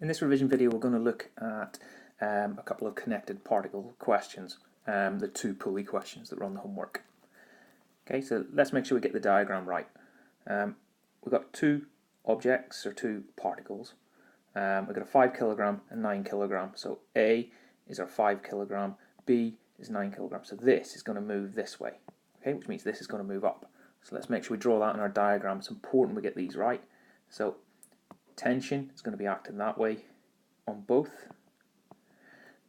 In this revision video we're going to look at a couple of connected particle questions, the two pulley questions that were on the homework. Okay, so let's make sure we get the diagram right. We've got two objects or two particles. We've got a 5 kilogram and 9 kilogram. So A is our 5 kilogram, B is 9 kilograms. So this is going to move this way, okay, which means this is going to move up. So let's make sure we draw that in our diagram. It's important we get these right. So tension is going to be acting that way on both,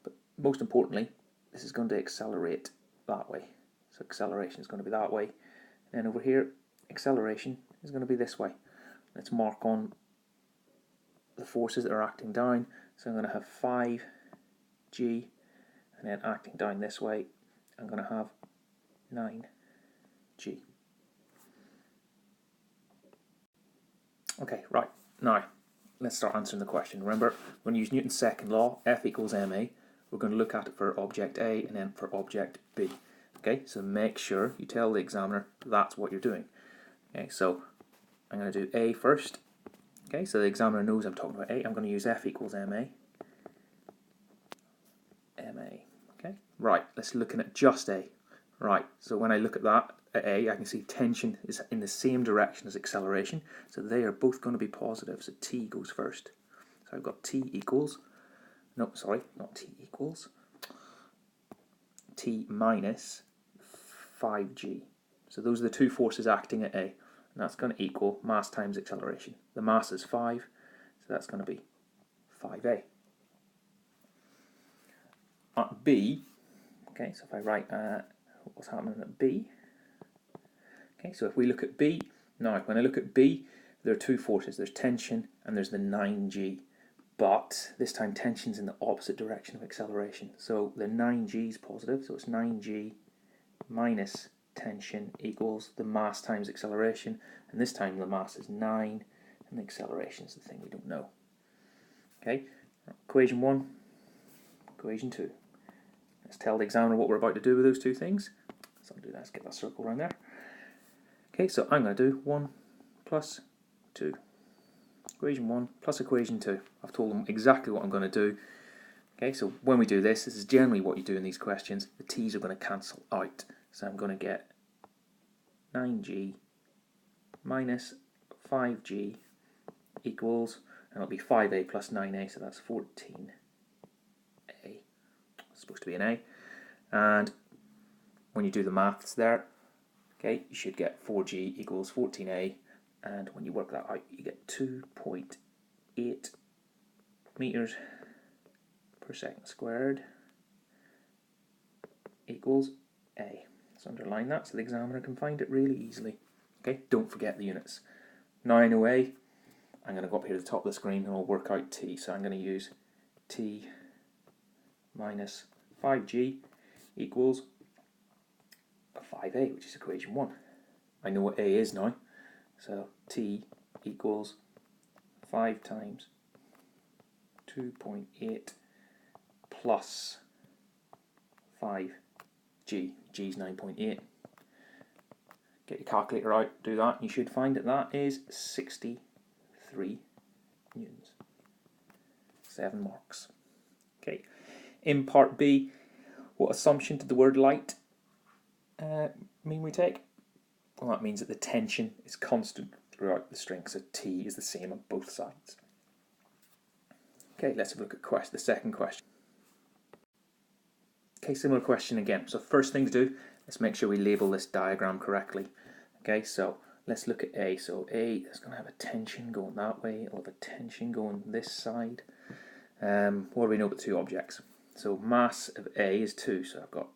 but most importantly this is going to accelerate that way. So acceleration is going to be that way, and then over here acceleration is going to be this way. Let's mark on the forces that are acting down. So I'm going to have 5g, and then acting down this way I'm going to have 9g. Okay, right, now let's start answering the question. Remember, we're going to use Newton's second law, F equals ma. We're going to look at it for object A and then for object B. Okay, so make sure you tell the examiner that's what you're doing. Okay, so I'm going to do A first. Okay, so the examiner knows I'm talking about A. I'm going to use F equals ma. Okay, right, let's look at just A. Right, so when I look at that, at A, I can see tension is in the same direction as acceleration, so they are both going to be positive, so T goes first. So I've got T equals, no, sorry, not T equals, T minus 5g. So those are the two forces acting at A, and that's going to equal mass times acceleration. The mass is 5, so that's going to be 5a. At B, okay, so if I write what's happening at B. Okay, so if we look at B, now when I look at B, there are two forces. There's tension and there's the 9g. But this time tension's in the opposite direction of acceleration. So the 9g is positive, so it's 9g minus tension equals the mass times acceleration. And this time the mass is 9 and the acceleration is the thing we don't know. Okay, equation 1, equation 2. Let's tell the examiner what we're about to do with those two things. So I'll do that, let's get that circle around there. Okay, so I'm going to do 1 plus 2. Equation 1 plus equation 2. I've told them exactly what I'm going to do. Okay, so when we do this is generally what you do in these questions. The t's are going to cancel out. So I'm going to get 9g minus 5g equals, and it'll be 5a plus 9a, so that's 14a. It's supposed to be an a. And when you do the maths there, okay, you should get 4g equals 14a, and when you work that out, you get 2.8 meters per second squared equals a. Let's underline that so the examiner can find it really easily. Okay, don't forget the units. Now I know a, I'm going to go up here to the top of the screen and I'll work out t. So I'm going to use t minus 5g equals 5a, which is equation 1. I know what a is now, so t equals 5 times 2.8 plus 5g. g is 9.8. Get your calculator out, do that, and you should find that is 63 newtons. 7 marks. Okay, in part B, what assumption did the word light mean we take? Well, that means that the tension is constant throughout the string, so T is the same on both sides. Okay, let's have a look at the second question. Okay, similar question again. So first thing to do, let's make sure we label this diagram correctly. Okay, so let's look at A. So A is going to have a tension going that way, it'll have a tension going this side. What do we know about two objects? So mass of A is 2, so I've got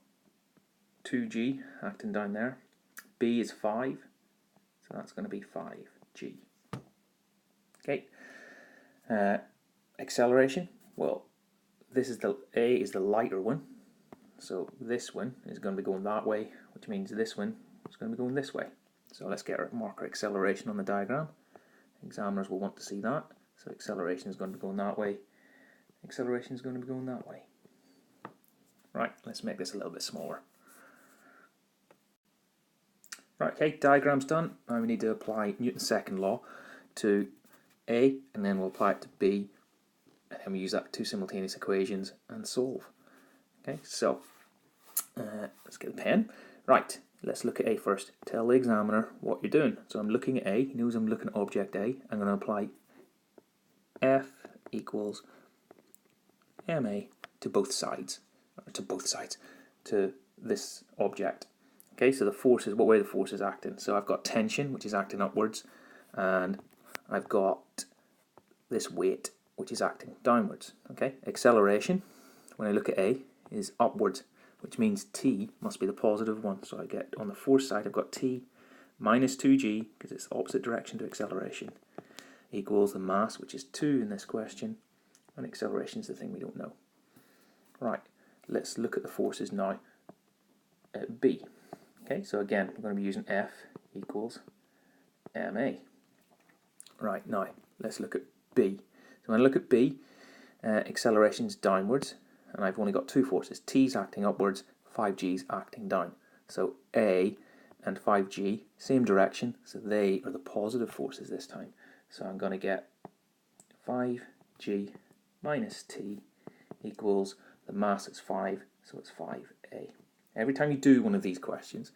2g acting down there. B is 5, so that's going to be 5g. Okay. Acceleration, well, this is A is the lighter one, so this one is going to be going that way, which means this one is going to be going this way. So let's get our marker acceleration on the diagram. Examiners will want to see that. So acceleration is going to be going that way, acceleration is going to be going that way. Right, let's make this a little bit smaller. Right, okay, diagram's done. Now we need to apply Newton's second law to A, and then we'll apply it to B and then we use that two simultaneous equations and solve. Okay, so let's get the pen. Right, let's look at A first. Tell the examiner what you're doing. So I'm looking at A. He knows I'm looking at object A. I'm going to apply F equals ma to both sides, to this object. Okay, so the forces, what way the force is acting. So I've got tension, which is acting upwards, and I've got this weight, which is acting downwards. Okay, acceleration, when I look at A, is upwards, which means T must be the positive one. So I get, on the force side, I've got T minus 2g, because it's opposite direction to acceleration, equals the mass, which is 2 in this question, and acceleration is the thing we don't know. Right, let's look at the forces now at B. Okay, so again, we're going to be using F equals ma. Right, now let's look at B. So when I look at B, acceleration is downwards, and I've only got two forces. T's acting upwards, 5g's acting down. So A and 5g, same direction, so they are the positive forces this time. So I'm going to get 5g minus t equals, the mass is 5, so it's 5a. Every time you do one of these questions,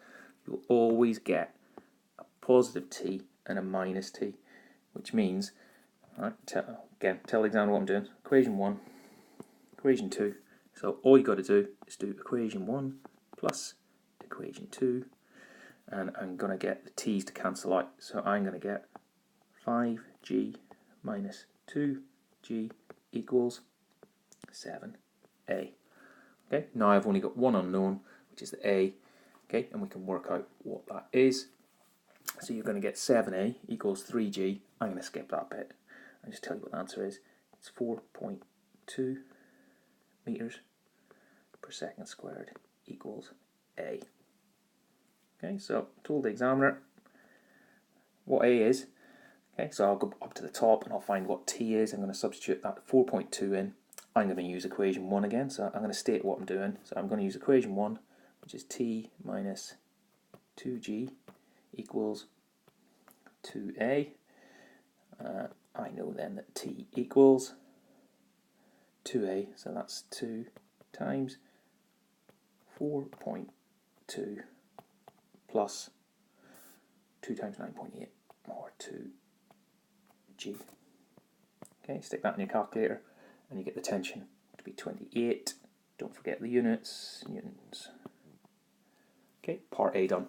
you'll always get a positive t and a minus t, which means, right, tell the examiner what I'm doing. Equation 1, equation 2. So all you got to do is do equation 1 plus equation 2, and I'm going to get the t's to cancel out. So I'm going to get 5g minus 2g equals 7a. Okay, now I've only got one unknown, which is the a. Okay, and we can work out what that is. So you're going to get 7a equals 3g. I'm going to skip that bit and just tell you what the answer is. It's 4.2 meters per second squared equals a. Okay, so I told the examiner what a is. Okay, so I'll go up to the top and I'll find what t is. I'm going to substitute that 4.2 in. I'm going to use equation 1 again, so I'm going to state what I'm doing. So I'm going to use equation 1, which is t minus 2g equals 2a. I know then that t equals 2a, so that's 2 times 4.2 plus 2 times 9.8, or 2g. Okay, stick that in your calculator and you get the tension to be 28. Don't forget the units, newtons. Okay, part A done.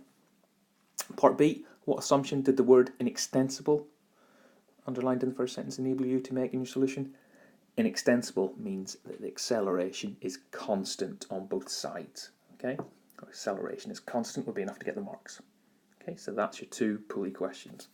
Part B, what assumption did the word inextensible, underlined in the first sentence, enable you to make in your solution? Inextensible means that the acceleration is constant on both sides. Okay, acceleration is constant would be enough to get the marks. Okay, so that's your two pulley questions.